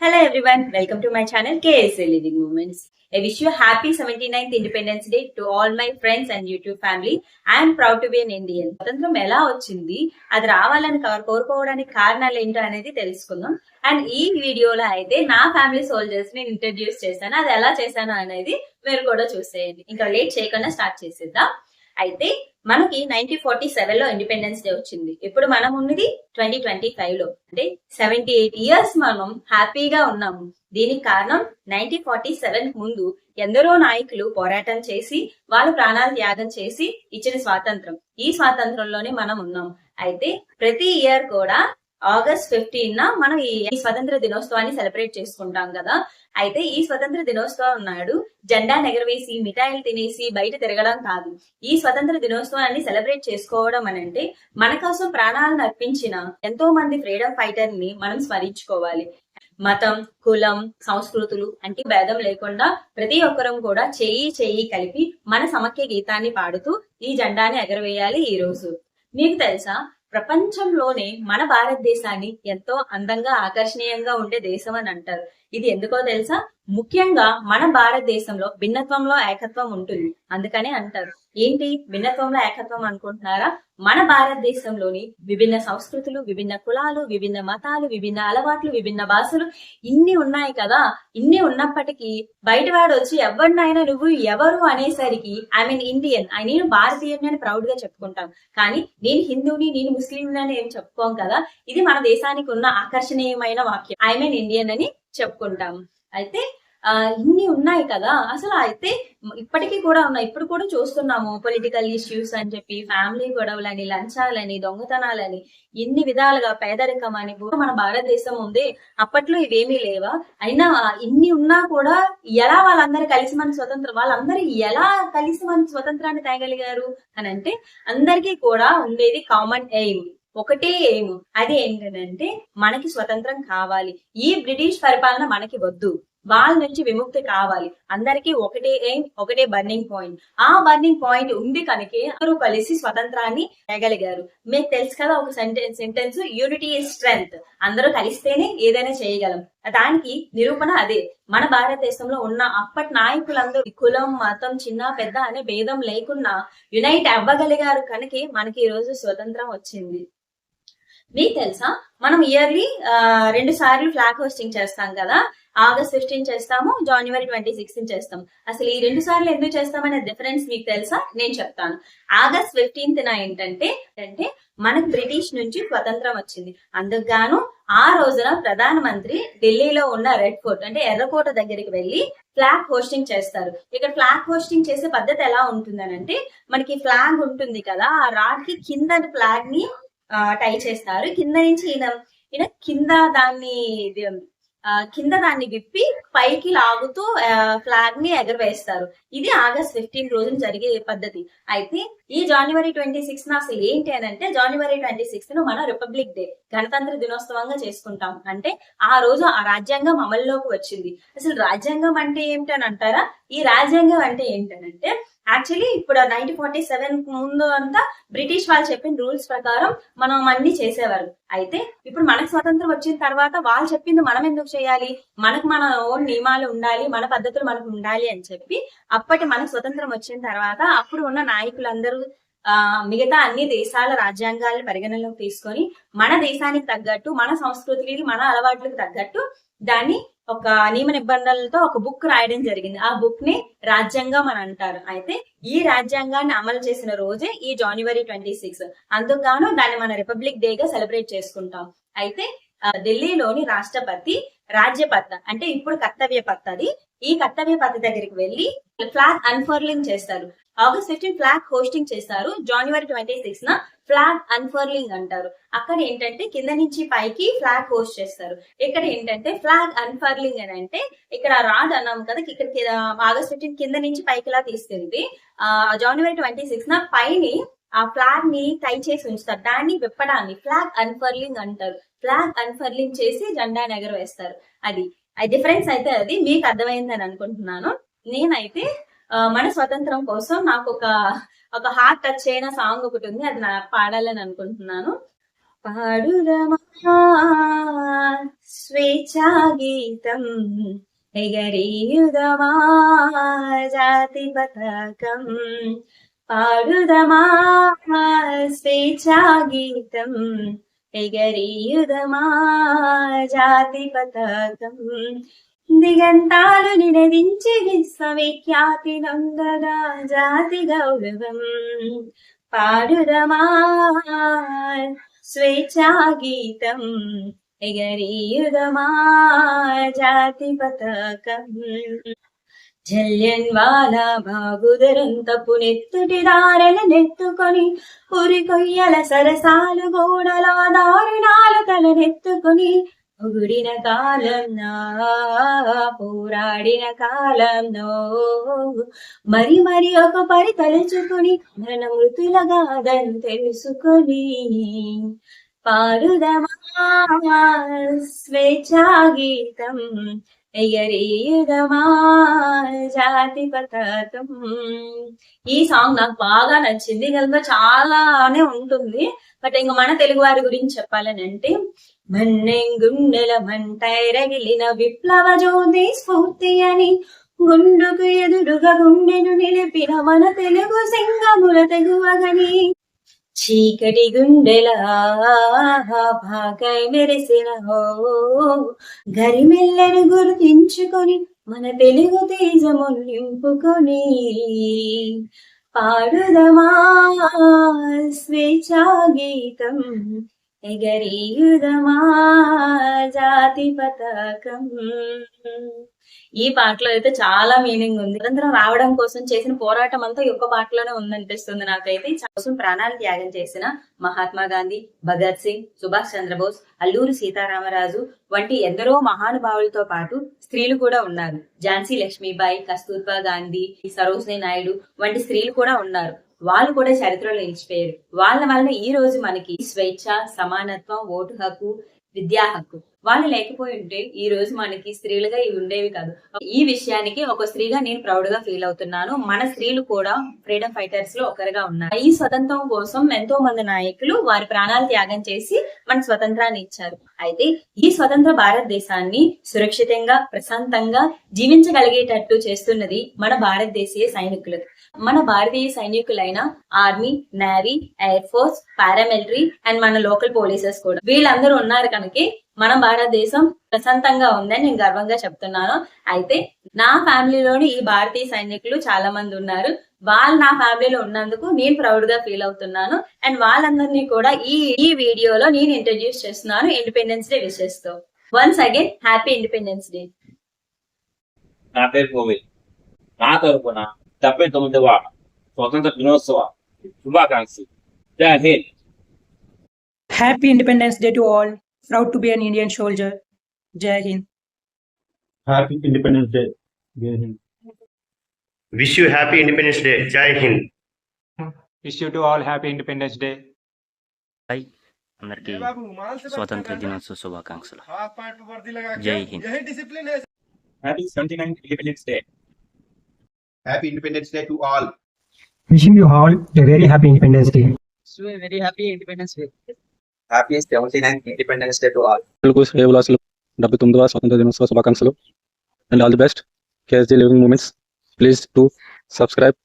Hello everyone, welcome to my channel KSA Living Moments. I wish you a happy 79th Independence Day to all my friends and YouTube family. I am proud to be an Indian. స్వతంత్రం ఎలా వచ్చింది, అది రావాలని కోరుకోవడానికి కారణాలు ఏంటో అనేది తెలుసుకుందాం. And ఈ వీడియోలో అయితే నా ఫ్యామిలీ సోల్జర్స్ ని ఇంట్రడ్యూస్ చేశాను. అది ఎలా చేశాను అనేది మీరు కూడా చూసేయండి. ఇంకా లేట్ చేయకుండా స్టార్ట్ చేసేద్దాం. అయితే మనకి 1947 లో ఇండిపెండెన్స్ డే వచ్చింది. ఇప్పుడు మనం ఉన్నది 2025 లో, అంటే 78 ఇయర్స్ మనం హ్యాపీగా ఉన్నాము. దీనికి కారణం 1947 ముందు ఎందరో నాయకులు పోరాటం చేసి వాళ్ళ ప్రాణాలు త్యాగం చేసి ఇచ్చిన స్వాతంత్రం. ఈ స్వాతంత్రంలోనే మనం ఉన్నాం. అయితే ప్రతి ఇయర్ కూడా ఆగస్ట్ 15 మనం ఈ స్వతంత్ర దినోత్సవాన్ని సెలబ్రేట్ చేసుకుంటాం కదా. అయితే ఈ స్వతంత్ర దినోత్సవం నాడు జెండా ఎగరవేసి మిఠాయిలు తినేసి బయట తిరగడం కాదు. ఈ స్వతంత్ర దినోత్సవాన్ని సెలబ్రేట్ చేసుకోవడం అనంటే మన కోసం ప్రాణాలను అర్పించిన ఎంతో మంది ఫ్రీడమ్ ఫైటర్ ని మనం స్మరించుకోవాలి. మతం, కులం, సంస్కృతులు అంటే భేదం లేకుండా ప్రతి ఒక్కరం కూడా చెయ్యి కలిపి మన సమైక్య గీతాన్ని పాడుతూ ఈ జెండాని ఎగరవేయాలి. ఈ రోజు మీకు తెలుసా, ప్రపంచంలోనే మన భారతదేశాన్ని ఎంతో అందంగా ఆకర్షణీయంగా ఉండే దేశం అని అంటారు. ఇది ఎందుకో తెలుసా? ముఖ్యంగా మన భారతదేశంలో భిన్నత్వంలో ఏకత్వం ఉంటుంది, అందుకనే అంటారు. ఏంటి భిన్నత్వంలో ఏకత్వం అనుకుంటున్నారా? మన భారతదేశంలోని విభిన్న సంస్కృతులు, విభిన్న కులాలు, విభిన్న మతాలు, విభిన్న అలవాట్లు, విభిన్న భాషలు ఇన్ని ఉన్నాయి కదా. ఇన్ని ఉన్నప్పటికీ బయటవాడు వచ్చి ఎవరినైనా నువ్వు ఎవరు అనేసరికి ఐ మీన్ ఇండియన్, నేను భారతీయుని అని ప్రౌడ్ గా చెప్పుకుంటాం. కానీ నేను హిందూని, నేను ముస్లింని అని ఏం చెప్పుకోం కదా. ఇది మన దేశానికి ఉన్న ఆకర్షణీయమైన వాక్యం, ఐ మీన్ ఇండియన్ అని చెప్పుకుంటాం. అయితే ఇన్ని ఉన్నాయి కదా. అసలు అయితే ఇప్పటికీ కూడా ఉన్నాయి, ఇప్పుడు కూడా చూస్తున్నాము. పొలిటికల్ ఇష్యూస్ అని చెప్పి, ఫ్యామిలీ గొడవలని, లంచాలని, దొంగతనాలని, ఇన్ని విధాలుగా పేదరికం అని మన భారతదేశం ఉంది. అప్పట్లో ఇవేమీ లేవా? అయినా ఇన్ని ఉన్నా కూడా ఎలా వాళ్ళందరూ కలిసి మన వాళ్ళందరూ ఎలా కలిసి మన స్వతంత్రాన్ని తేగలిగారు అని అంటే, అందరికీ కూడా ఉండేది కామన్ ఎయిమ్, ఒకటే ఎయిమ్. అది ఏంటంటే మనకి స్వతంత్రం కావాలి, ఈ బ్రిటిష్ పరిపాలన మనకి వద్దు, వాళ్ళ నుంచి విముక్తి కావాలి. అందరికీ ఒకటే ఎయిమ్, ఒకటే బర్నింగ్ పాయింట్. ఆ బర్నింగ్ పాయింట్ ఉంది కనుకే అందరూ కలిసి స్వతంత్రాన్ని తేగలిగారు. మీకు తెలుసు కదా ఒక సెంటెన్స్, యూనిటీ ఈజ్ స్ట్రెంగ్త్. అందరూ కలిస్తేనే ఏదైనా చేయగలం. దానికి నిరూపణ అదే. మన భారతదేశంలో ఉన్న అప్పటి నాయకులందరూ కులం, మతం, చిన్న పెద్ద అనే భేదం లేకుండా యునైట్ అవ్వగలిగారు కనుకే మనకి ఈ రోజు స్వతంత్రం వచ్చింది. మీకు తెలుసా, మనం ఇయర్లీ 2 సార్లు ఫ్లాగ్ హోస్టింగ్ చేస్తాం కదా. ఆగస్ట్ 15 చేస్తాము, జనవరి 26 చేస్తాం. అసలు ఈ 2 సార్లు ఎందుకు చేస్తామనే డిఫరెన్స్ మీకు తెలుసా? నేను చెప్తాను. ఆగస్ట్ 15 ఏంటంటే మనకు బ్రిటిష్ నుంచి స్వతంత్రం వచ్చింది. అందుకుగాను ఆ రోజున ప్రధానమంత్రి ఢిల్లీలో ఉన్న రెడ్ ఫోర్ట్ అంటే ఎర్రకోట దగ్గరికి వెళ్లి ఫ్లాగ్ హోస్టింగ్ చేస్తారు. ఇక్కడ ఫ్లాగ్ హోస్టింగ్ చేసే పద్ధతి ఎలా ఉంటుందనంటే, మనకి ఫ్లాగ్ ఉంటుంది కదా, ఆ రాడ్ కి కింద ఫ్లాగ్ ని టై చేస్తారు. కింద నుంచి ఈయన కింద దాన్ని విప్పి పైకి లాగుతూ ఫ్లాగ్ ని ఎగరవేస్తారు. ఇది ఆగస్ట్ 15 రోజున జరిగే పద్ధతి. అయితే ఈ జనవరి 26 అసలు ఏంటి అని అంటే, జనవరి 26 మన రిపబ్లిక్ డే, గణతంత్ర దినోత్సవంగా చేసుకుంటాం. అంటే ఆ రోజు ఆ రాజ్యాంగం అమల్లోకి వచ్చింది. అసలు రాజ్యాంగం అంటే ఏమిటని అంటారా? ఈ రాజ్యాంగం అంటే ఏంటనంటే, యాక్చువల్లీ ఇప్పుడు 1947 ముందు అంతా బ్రిటిష్ వాళ్ళు చెప్పిన రూల్స్ ప్రకారం మనం అన్ని చేసేవారు. అయితే ఇప్పుడు మనకు స్వతంత్రం వచ్చిన తర్వాత వాళ్ళు చెప్పింది మనం ఎందుకు చేయాలి? మనకు మన ఓన్ నియమాలు ఉండాలి, మన పద్ధతులు మనకు ఉండాలి అని చెప్పి అప్పటి మనకు స్వతంత్రం వచ్చిన తర్వాత అప్పుడు ఉన్న నాయకులందరూ మిగతా అన్ని దేశాల రాజ్యాంగాలను పరిగణనలోకి తీసుకొని మన దేశానికి తగ్గట్టు, మన సంస్కృతికి, మన అలవాట్లకు తగ్గట్టు దాన్ని ఒక నియమ నిబంధనలతో ఒక బుక్ రాయడం జరిగింది. ఆ బుక్ ని రాజ్యాంగం అని అంటారు. అయితే ఈ రాజ్యాంగాన్ని అమలు చేసిన రోజే ఈ జనవరి 26. అందుకుగాను దాన్ని మన రిపబ్లిక్ డే గా సెలబ్రేట్ చేసుకుంటాం. అయితే ఢిల్లీలోని రాష్ట్రపతి రాజ్యపథ్ అంటే ఇప్పుడు కర్తవ్య పథ్, ఈ కర్తవ్య పథ్ దగ్గరికి వెళ్లి ఫ్లాగ్ అన్ఫర్లింగ్ చేస్తారు. ఆగస్ట్ 15 ఫ్లాగ్ హోస్టింగ్ చేస్తారు. జనవరి 26 ఫ్లాగ్ అన్ఫర్లింగ్ అంటారు. అక్కడ ఏంటంటే కింద నుంచి పైకి ఫ్లాగ్ హోస్ట్ చేస్తారు. ఇక్కడ ఏంటంటే ఫ్లాగ్ అన్ఫర్లింగ్ అని అంటే, ఇక్కడ రాడ్ అన్నాం కదా, ఇక్కడ ఆగస్ట్ 15 కింద నుంచి పైకిలా తీసుకెళ్తే జనవరి 26 పైని ఆ ఫ్లాగ్ ని టై చేసి ఉంచుతారు. దాన్ని విప్పడాన్ని ఫ్లాగ్ అన్ఫర్లింగ్ అంటారు. ఫ్లాగ్ అన్ఫర్లింగ్ చేసి జెండాని ఎగరవేస్తారు. అది డిఫరెన్స్ అయితే అది మీకు అర్థమైందని అనుకుంటున్నాను. నేనైతే మన స్వతంత్రం కోసం నాకు ఒక హార్ట్ టచ్ అయిన సాంగ్ ఒకటి ఉంది, అది నా పాడాలని అనుకుంటున్నాను. పాడుదమా స్వేచ్ఛా గీతం, ఎగరీయుదమా జాతి పతాకం. పాడుదమా స్వేచ్ఛా గీతం, ఎగరీయుదమా జాతి పతాకం. దిగంతాలు నినదించి విశ్వవిఖ్యాతి నొందగా జాతి గౌరవం. పాడుదమా స్వేచ్ఛా గీతం, ఎగరీయుదమా జాతి పతాకం. జల్యన్ వాలా బాగుదరంతపు నెత్తుటి దారల నెత్తుకొని, ఉరి కొయ్యల సరసాలు గోడల దారుణాలు తలనెత్తుకొని, పొగుడిన కాలంనా పోరాడిన కాలంలో మరి మరి ఒక పరి తలుచుకొని, మరణ మృతుల గాథను తెలుసుకొని. పాడుదమా స్వేచ్ఛా గీతం, ఎగరీయుదమా జాతి పతాకం. ఈ సాంగ్ నాకు బాగా నచ్చింది. ఇంకా చాలానే ఉంటుంది, బట్ ఇంకా మన తెలుగు వారి గురించి చెప్పాలని అంటే, మన్నెంగుండెల మంటైరగిలిన విప్లవ జ్యోతి స్ఫూర్తి అని, గుండుకు ఎదురుగా గుండెను నిలిపిన మన తెలుగు సింగముల తెగువగని, చీకటి గుండెల భాగై మెరిసిన గరిమెల్లను గుర్తించుకొని, మన తెలుగు తేజమును నింపుకొని. పాడుదమా స్వేచ్ఛా గీతం, ఎగరీయుదమా జాతి పతాకం. ఈ పాటలో అయితే చాలా మీనింగ్ ఉంది. స్వతంత్రం రావడం కోసం చేసిన పోరాటం అంతా ఈ ఒక్క పాటలోనే ఉందనిపిస్తుంది నాకైతే. కోసం ప్రాణాలు త్యాగం చేసిన మహాత్మా గాంధీ, భగత్ సింగ్, సుభాష్ చంద్రబోస్, అల్లూరి సీతారామరాజు వంటి ఎందరో మహానుభావులతో పాటు స్త్రీలు కూడా ఉన్నారు. ఝాన్సీ లక్ష్మీబాయి, కస్తూర్బా గాంధీ, సరోజినీ నాయుడు వంటి స్త్రీలు కూడా ఉన్నారు. వాళ్ళు కూడా చరిత్రలో నిలిచిపోయారు. వాళ్ళ వల్ల ఈ రోజు మనకి స్వేచ్ఛ, సమానత్వం, ఓటు హక్కు, విద్యా హక్కు. వాళ్ళు లేకపోయి ఉంటే ఈ రోజు మనకి స్త్రీలుగా ఇవి ఉండేవి కాదు. ఈ విషయానికి ఒక స్త్రీగా నేను ప్రౌడ్ గా ఫీల్ అవుతున్నాను. మన స్త్రీలు కూడా ఫ్రీడమ్ ఫైటర్స్ లో ఒకరిగా ఉన్నారు. ఈ స్వతంత్రం కోసం ఎంతో మంది నాయకులు వారి ప్రాణాలు త్యాగం చేసి మన స్వతంత్రాన్ని ఇచ్చారు. అయితే ఈ స్వతంత్ర భారతదేశాన్ని సురక్షితంగా, ప్రశాంతంగా జీవించగలిగేటట్టు చేస్తున్నది మన భారతదేశీయ సైనికులు. మన భారతీయ సైనికులైన army, navy, air force, paramilitary and మన లోకల్ పోలీసెస్ కూడా. వీళ్ళందరూ ఉన్నారు కనుక మన భారతదేశం ప్రశాంతంగా ఉందని నేను గర్వంగా చెప్తున్నాను. అయితే నా ఫ్యామిలీలోని ఈ భారతీయ సైనికులు చాలా మంది ఉన్నారు. వాళ్ళు నా ఫ్యామిలీలో ఉన్నందుకు నేను ప్రౌడ్ గా ఫీల్ అవుతున్నాను. అండ్ వాళ్ళందరినీ కూడా ఈ వీడియోలో నేను ఇంట్రడ్యూస్ చేస్తున్నాను ఇండిపెండెన్స్ డే విషెస్ తో. Once again happy independence day. నా పేరు కోవిల్. నా తరపున 79వ స్వతంత్ర దినోత్సవ శుభాకాంక్షలు. జై Hind. Happy Independence Day to all. Proud to be an Indian soldier. Jai Hind. Happy Independence Day. Jai Hind. Wish you happy Independence Day. Jai Hind. Wish you to all happy Independence Day. Hi అందరికీ స్వాతంత్ర దినోత్సవ శుభాకాంక్షలు. జై Hind. Happy 79th Independence Day. Happy Independence Day to all. Wishing you all a very happy Independence Day. So a very happy Independence Day. Happy 79th Independence Day to all. Telugu శ్రేయభిలాషులు 79వ స్వాతంత్ర దినోత్సవ శుభాకాంక్షలు and all the best. KSJ living moments. Please to subscribe